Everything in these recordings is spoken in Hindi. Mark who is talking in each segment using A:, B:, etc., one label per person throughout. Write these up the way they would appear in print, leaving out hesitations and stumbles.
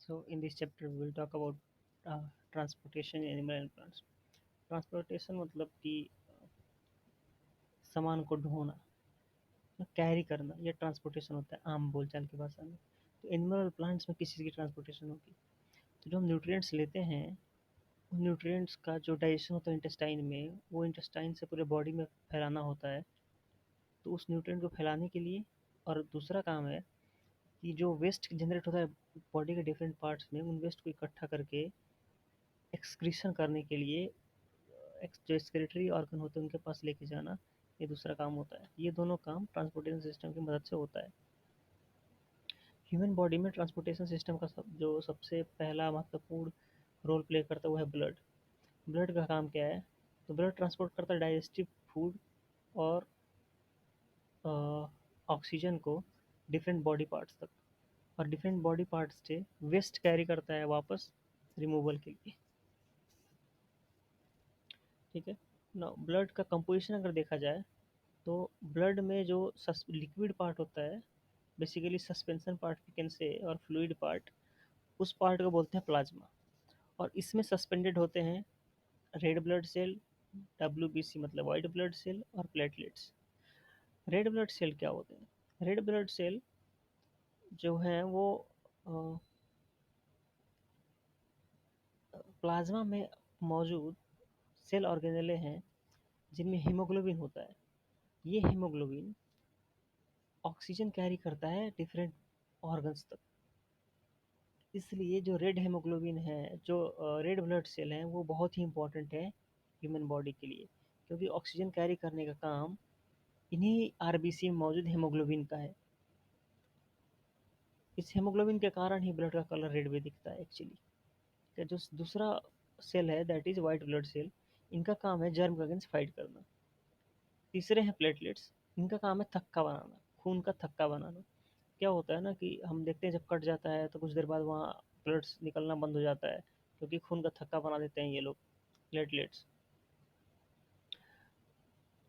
A: So in this chapter we will talk about transportation in animal and plants. Transportation मतलब कि सामान को ढोना, कैरी करना, ये ट्रांसपोर्टेशन होता है आम बोलचाल की भाषा में। तो एनिमल और प्लांट्स में किस चीज़ की ट्रांसपोर्टेशन होगी? तो जो हम न्यूट्रिएंट्स लेते हैं, उन न्यूट्रिएंट्स का जो डाइजेशन होता है इंटेस्टाइन में, वो इंटेस्टाइन से पूरे बॉडी में फैलाना होता है। तो उस न्यूट्रिएंट को फैलाने के लिए, और दूसरा काम है कि जो वेस्ट जनरेट होता है बॉडी के डिफरेंट पार्ट्स में, उन वेस्ट को इकट्ठा करके एक्सक्रीशन करने के लिए जो एक्सक्रीटरी ऑर्गन होते हैं उनके पास लेके जाना, ये दूसरा काम होता है। ये दोनों काम ट्रांसपोर्टेशन सिस्टम की मदद से होता है। ह्यूमन बॉडी में ट्रांसपोर्टेशन सिस्टम का जो सबसे पहला महत्वपूर्ण रोल प्ले करता है वो है ब्लड। ब्लड का काम क्या है? तो ब्लड ट्रांसपोर्ट करता है डाइजेस्टिव फूड और ऑक्सीजन को डिफरेंट बॉडी पार्ट्स तक, और डिफरेंट बॉडी पार्ट्स से वेस्ट कैरी करता है वापस रिमूवल के लिए। ठीक है ना। ब्लड का कंपोजिशन अगर देखा जाए, तो ब्लड में जो लिक्विड पार्ट होता है, बेसिकली सस्पेंशन पार्ट भी कैन से, और फ्लूइड पार्ट, उस पार्ट को बोलते हैं प्लाज्मा। और इसमें सस्पेंडेड होते हैं रेड ब्लड सेल, डब्ल्यूबीसी मतलब वाइट ब्लड सेल, और प्लेटलेट्स। रेड ब्लड सेल क्या होते हैं? रेड ब्लड सेल जो है वो प्लाज्मा में मौजूद सेल ऑर्गेनेले हैं जिनमें हीमोग्लोबिन होता है। ये हीमोग्लोबिन ऑक्सीजन कैरी करता है डिफरेंट ऑर्गन्स तक। इसलिए जो रेड हेमोग्लोबिन है, जो रेड ब्लड सेल हैं, वो बहुत ही इंपॉर्टेंट है ह्यूमन बॉडी के लिए, क्योंकि ऑक्सीजन कैरी करने का काम इन्हीं आरबीसी में मौजूद हेमोग्लोबिन का है। इस हेमोग्लोबिन के कारण ही ब्लड का कलर रेड भी दिखता है एक्चुअली। जो दूसरा सेल है that is white blood cell, इनका काम है जर्म के अगेंस्ट फाइट करना। तीसरे हैं प्लेटलेट्स, इनका काम है थक्का बनाना, खून का थक्का बनाना। क्या होता है ना कि हम देखते हैं जब कट जाता है तो कुछ देर बाद वहाँ ब्लड निकलना बंद हो जाता है, क्योंकि खून का थक्का बना देते हैं ये लोग, प्लेटलेट्स।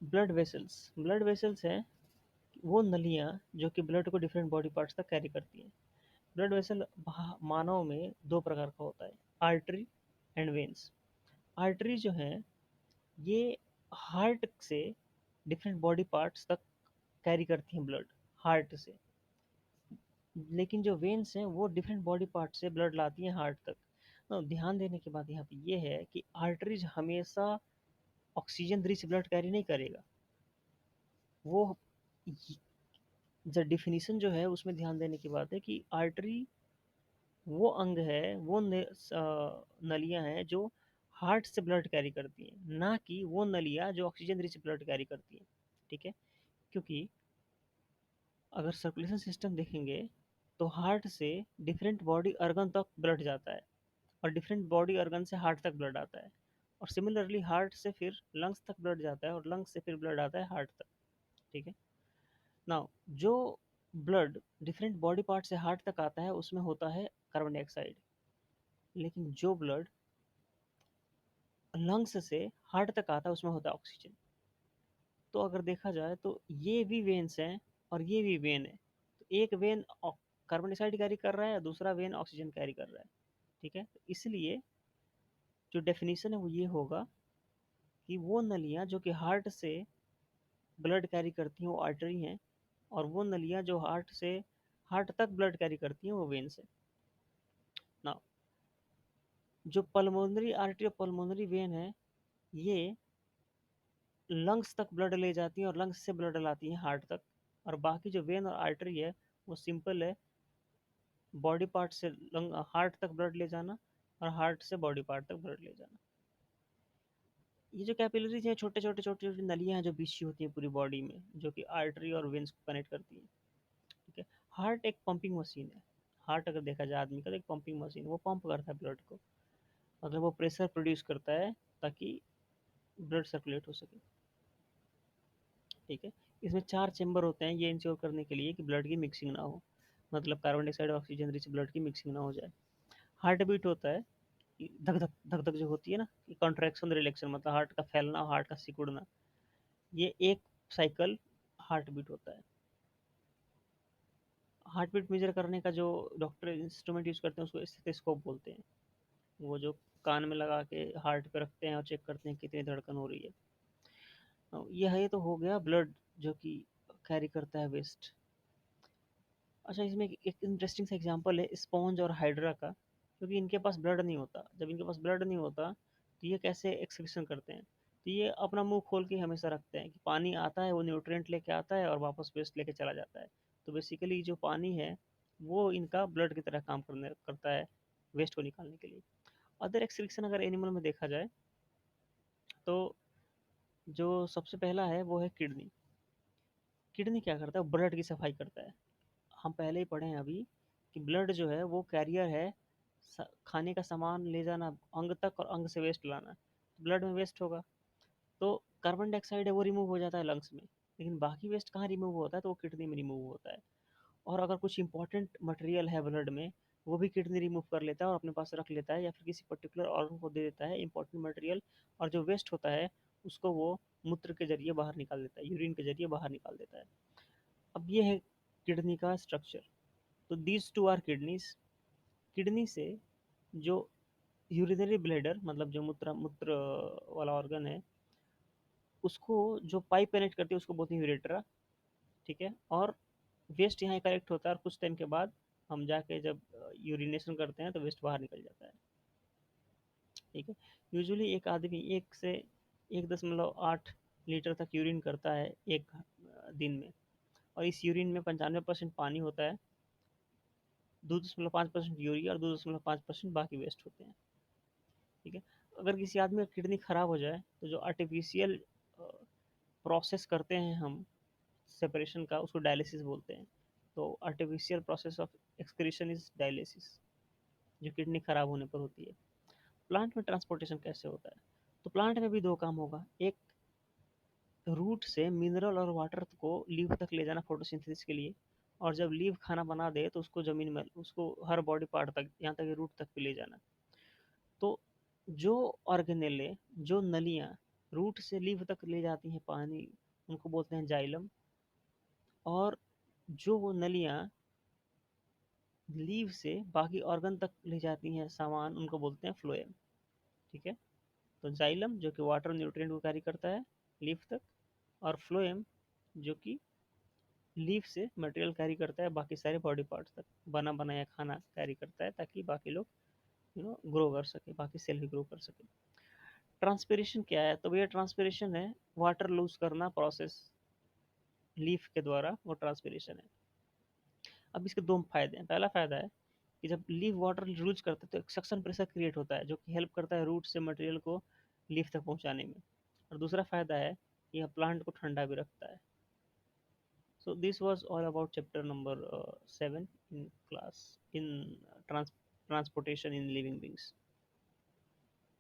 A: ब्लड वेसल्स हैं वो नलियाँ जो कि ब्लड को डिफरेंट बॉडी पार्ट्स तक कैरी करती हैं। ब्लड वेसल मानव में दो प्रकार का होता है, आर्टरी एंड वेन्स। आर्टरी जो है ये हार्ट से डिफरेंट बॉडी पार्ट्स तक कैरी करती हैं ब्लड, हार्ट से। लेकिन जो वेन्स हैं वो डिफरेंट बॉडी पार्ट से ब्लड लाती हैं हार्ट तक। तो ध्यान देने की बात यहाँ पे ये है कि आर्टरीज हमेशा ऑक्सीजन रिच ब्लड कैरी नहीं करेगा। वो जो डिफिनीशन जो है उसमें ध्यान देने की बात है कि आर्टरी वो अंग है, वो नलियां हैं जो हार्ट से ब्लड कैरी करती हैं, ना कि वो नलियां जो ऑक्सीजन रिच ब्लड कैरी करती हैं। ठीक है। क्योंकि अगर सर्कुलेशन सिस्टम देखेंगे तो हार्ट से डिफरेंट बॉडी ऑर्गन तक ब्लड जाता है, और डिफरेंट बॉडी ऑर्गन से हार्ट तक ब्लड आता है, और सिमिलरली हार्ट से फिर लंग्स तक ब्लड जाता है, और लंग्स से फिर ब्लड आता है हार्ट तक। ठीक है। नाउ जो ब्लड डिफरेंट बॉडी पार्ट से हार्ट तक आता है उसमें होता है कार्बन डाइऑक्साइड, लेकिन जो ब्लड लंग्स से हार्ट तक आता है उसमें होता है ऑक्सीजन। तो अगर देखा जाए तो ये भी वेन्स हैं और ये भी वेन है। तो एक वेन कार्बन डाइऑक्साइड कैरी कर रहा है, दूसरा वेन ऑक्सीजन कैरी कर रहा है। ठीक है। तो इसलिए जो डेफिनेशन है वो ये होगा कि वो नलियाँ जो कि हार्ट से ब्लड कैरी करती हैं वो आर्टरी हैं, और वो नलियाँ जो हार्ट तक ब्लड कैरी करती हैं वो वेन्स हैं। ना जो पल्मोनरी आर्टरी और पल्मोनरी वेन है, ये लंग्स तक ब्लड ले जाती हैं और लंग्स से ब्लड लाती हैं हार्ट तक। और बाकी जो वेन और आर्टरी है वो सिंपल है, बॉडी पार्ट से लंग हार्ट तक ब्लड ले जाना, और हार्ट से बॉडी पार्ट तक ब्लड ले जाना। ये जो कैपिलरीज हैं, छोटे छोटे छोटे छोटे नलियां हैं जो बिछी होती हैं पूरी बॉडी में, जो कि आर्टरी और वेन्स को कनेक्ट करती हैं। ठीक है। हार्ट एक पंपिंग मशीन है। हार्ट अगर देखा जाए आदमी का, तो एक पंपिंग मशीन, वो पंप करता है ब्लड को, मतलब वो प्रेशर प्रोड्यूस करता है ताकि ब्लड सर्कुलेट हो सके। ठीक है। इसमें चार चेंबर होते हैं ये इंश्योर करने के लिए कि ब्लड की मिक्सिंग ना हो, मतलब carbon dioxide oxygen rich blood की मिक्सिंग ना हो जाए। हार्ट बीट होता है, धक धक धक धक जो होती है ना, कि कॉन्ट्रैक्शन रिलैक्शन, मतलब हार्ट का फैलना, हार्ट का सिकुड़ना, ये एक साइकिल हार्ट बीट होता है। हार्ट बीट मेजर करने का जो डॉक्टर इंस्ट्रूमेंट यूज़ करते हैं उसको स्टेथोस्कोप बोलते हैं। वो जो कान में लगा के हार्ट पे रखते हैं और चेक करते हैं कितनी धड़कन हो रही है। यह ये तो हो गया ब्लड जो कि कैरी करता है वेस्ट। अच्छा, इसमें एक इंटरेस्टिंग सा एग्जांपल है स्पॉन्ज और हाइड्रा का, क्योंकि इनके पास ब्लड नहीं होता। जब इनके पास ब्लड नहीं होता तो ये कैसे एक्सक्रीशन करते हैं? तो ये अपना मुंह खोल के हमेशा रखते हैं कि पानी आता है, वो न्यूट्रिएंट लेके आता है और वापस वेस्ट लेके चला जाता है। तो बेसिकली जो पानी है वो इनका ब्लड की तरह काम करने करता है वेस्ट को निकालने के लिए। अदर एक्सक्रीशन अगर एनिमल में देखा जाए तो जो सबसे पहला है वो है किडनी। किडनी क्या करता है? ब्लड की सफाई करता है। हम पहले ही पढ़े हैं अभी कि ब्लड जो है वो कैरियर है, खाने का सामान ले जाना अंग तक और अंग से वेस्ट लाना। ब्लड में वेस्ट होगा तो कार्बन डाइऑक्साइड है वो रिमूव हो जाता है लंग्स में, लेकिन बाकी वेस्ट कहाँ रिमूव होता है? तो वो किडनी में रिमूव होता है। और अगर कुछ इंपॉर्टेंट मटेरियल है ब्लड में, वो भी किडनी रिमूव कर लेता है और अपने पास रख लेता है या फिर किसी पर्टिकुलर ऑर्गन को दे देता है इंपॉर्टेंट मटेरियल। और जो वेस्ट होता है उसको वो मूत्र के जरिए बाहर निकाल देता है, यूरिन के जरिए बाहर निकाल देता है। अब ये है किडनी का स्ट्रक्चर। तो these two are kidneys. Kidney से जो यूरिनरी ब्लैडर मतलब जो मूत्र मूत्र वाला ऑर्गन है, उसको जो पाइप कनेक्ट करती है उसको बोलते हैं यूरेट्रा। ठीक है, और वेस्ट यहाँ कलेक्ट होता है और कुछ टाइम के बाद हम जाके जब यूरिनेशन करते हैं तो वेस्ट बाहर निकल जाता है। ठीक है, यूजुअली एक आदमी 1 से 1.8 लीटर तक यूरिन करता है एक दिन में। और इस यूरिन में 95% पानी होता है, 2.5% यूरिया और 2.5% बाकी वेस्ट होते हैं। ठीक है, अगर किसी आदमी का किडनी खराब हो जाए तो जो आर्टिफिशियल प्रोसेस करते हैं हम सेपरेशन का, उसको डायलिसिस बोलते हैं। तो artificial process of excretion is dialysis, जो किडनी खराब होने पर होती है। प्लांट में ट्रांसपोर्टेशन कैसे होता है? तो प्लांट में भी दो काम होगा। एक, रूट से मिनरल और वाटर को लीफ तक ले जाना फोटोसिंथेसिस के लिए। और जब लीफ खाना बना दे तो उसको जमीन में, उसको हर बॉडी पार्ट तक, यहाँ तक रूट तक भी ले जाना। तो जो ऑर्गेनेले, जो नलियाँ रूट से लीफ तक ले जाती हैं पानी, उनको बोलते हैं जाइलम। और जो वो नलियाँ लीव से बाकी ऑर्गन तक ले जाती हैं सामान, उनको बोलते हैं फ्लोएम। ठीक है, तो जाइलम जो कि वाटर न्यूट्रिएंट को कैरी करता है लीफ तक, और फ्लोएम जो कि लीफ से मटेरियल कैरी करता है बाकी सारे बॉडी पार्ट्स तक, बना बनाया खाना कैरी करता है ताकि बाकी लोग ग्रो कर सके, बाकी सेल भी ग्रो कर सके। ट्रांसपिरेशन क्या है? तो भैया ट्रांसपिरेशन है वाटर लूज करना प्रोसेस लीफ के द्वारा, वो ट्रांसपिरेशन है। अब इसके दो फायदे हैं। पहला फायदा है कि जब लीफ वाटर लूज करता है तो एक सक्शन प्रेशर क्रिएट होता है जो कि हेल्प करता है रूट से मटेरियल को लीफ तक पहुंचाने में। और दूसरा फायदा है कि यह प्लांट को ठंडा भी रखता है। So this was all about chapter number 7 in class in transportation in living beings.